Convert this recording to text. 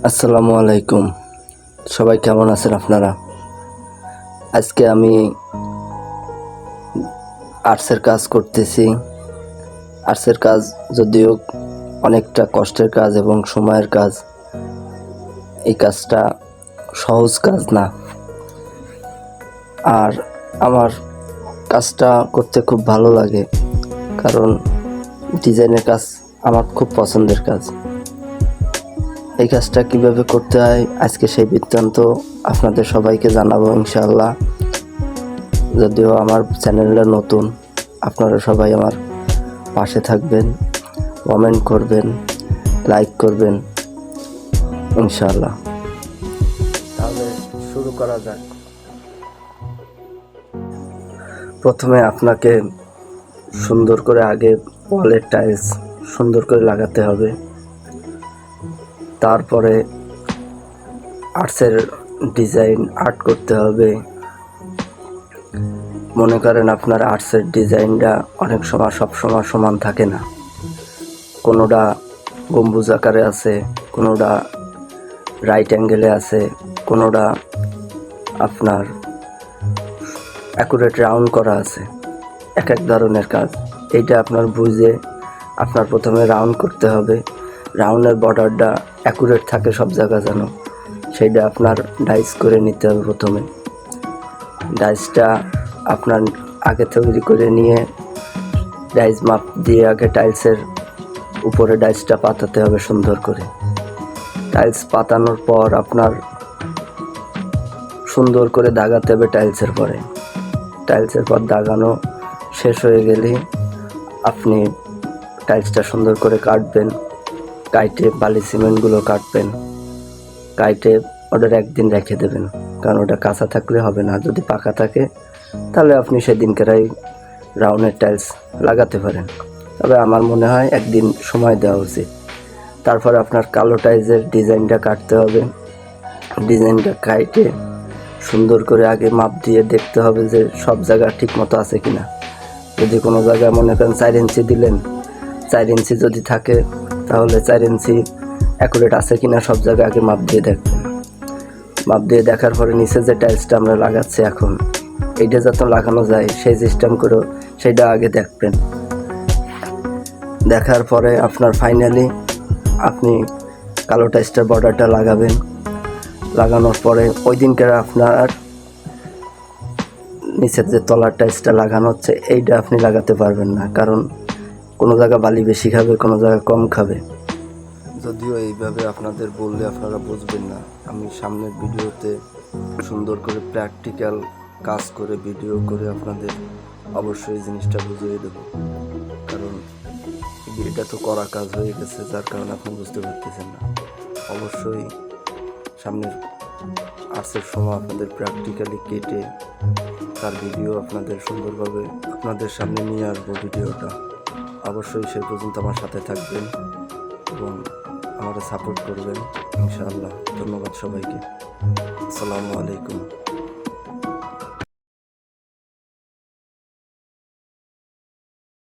আসসালামু আলাইকুম। সবাই কেমন আছেন আপনারা? আজকে আমি আর্টসের কাজ করতেছি। আর্টসের কাজ যদিও অনেকটা কষ্টের কাজ এবং সময়ের কাজ। এই কাজটা সহজ কাজ না। আর আমার কাজটা করতে খুব ভালো লাগে, কারণ ডিজাইনের কাজ আমার খুব পছন্দের কাজ। এই কাজটা কিভাবে করতে হয় আজকে সেই বৃত্তান্ত আপনাদের সবাইকে জানাবো ইনশাআল্লাহ। যদিও আমার চ্যানেলটা নতুন, আপনারা সবাই আমার পাশে থাকবেন, কমেন্ট করবেন, লাইক করবেন ইনশাআল্লাহ। তাহলে শুরু করা যাক। প্রথমে আপনাকে সুন্দর করে আগে ওয়ালের টাইলস সুন্দর করে লাগাতে হবে। তারপরে আর্টসের ডিজাইন আর্ট করতে হবে। মনে করেন আপনার আর্টসের ডিজাইনটা অনেক সময় সব সময় সমান থাকে না। কোনোটা গম্বুজ আকারে আছে, কোনোটা রাইট অ্যাঙ্গেলে আছে, কোনোটা আপনার অ্যাকুরেট রাউন্ড করা আছে। এক এক ধরনের কাজ। এইটা আপনার বুঝে আপনার প্রথমে রাউন্ড করতে হবে। রাউন্ডের বর্ডারটা অ্যাকুরেট থাকে সব জায়গা যেন, সেইটা আপনার ডাইস করে নিতে হবে। প্রথমে ডাইসটা আপনার আগে তৈরি করে নিয়ে ডাইস মাপ দিয়ে আগে টাইলসের উপরে ডাইসটা পাতাতে হবে সুন্দর করে। টাইলস পাতানোর পর আপনার সুন্দর করে দাগাতে হবে টাইলসের পরে। টাইলসের পর দাগানো শেষ হয়ে গেলে আপনি টাইলসটা সুন্দর করে কাটবেন। কাইটে বালি সিমেন্টগুলো কাটবেন। কাইটে ওটার একদিন রেখে দেবেন, কারণ ওটা কাঁচা থাকলে হবে না। যদি পাকা থাকে তাহলে আপনি সেদিনকারাই রাউন্ডের টাইলস লাগাতে পারেন, তবে আমার মনে হয় একদিন সময় দেওয়া উচিত। তারপর আপনার কালো টাইলসের ডিজাইনটা কাটতে হবে। ডিজাইনটা কাটে সুন্দর করে আগে মাপ দিয়ে দেখতে হবে যে সব জায়গা ঠিক মতো আছে কিনা। যদি কোনো জায়গায় মনে করেন 4 ইঞ্চি দিলেন, 4 ইঞ্চি যদি থাকে তাহলে 4 ইঞ্চি অ্যাকুরেট আছে কিনা সব জায়গায় আগে মাপ দিয়ে দেখবেন। মাপ দিয়ে দেখার পরে নিচে যে টাইলসটা আমরা লাগাচ্ছি এখন, এইটা যাতে লাগানো যায় সেই সিস্টেম করে সেইটা আগে দেখবেন। দেখার পরে আপনার ফাইনালি আপনি কালো টাইলসটার বর্ডারটা লাগাবেন। লাগানোর পরে ওই দিনকার আপনার নিচের যে তলার টাইলসটা লাগানো হচ্ছে এইটা আপনি লাগাতে পারবেন না, কারণ কোনো জায়গা বালি বেশি খাবে, কোনো জায়গা কম খাবে। যদিও এইভাবে আপনাদের বললে আপনারা বুঝবেন না। আমি সামনের ভিডিওতে সুন্দর করে প্র্যাকটিক্যাল কাজ করে ভিডিও করে আপনাদের অবশ্যই জিনিসটা বুঝিয়ে দেব, কারণ এটা তো করা কাজ হয়ে গেছে, যার কারণে আপনি বুঝতে পারতেছেন না। অবশ্যই সামনের আর্টসের সময় আপনাদের প্র্যাকটিক্যালি কেটে তার ভিডিও আপনাদের সুন্দরভাবে আপনাদের সামনে নিয়ে আসবো ভিডিওটা। অবশ্যই সেই পর্যন্ত আমার সাথে থাকবেন এবং আমাকে সাপোর্ট করবেন ইনশাআল্লাহ। ধন্যবাদ সবাইকে। আসসালামু আলাইকুম।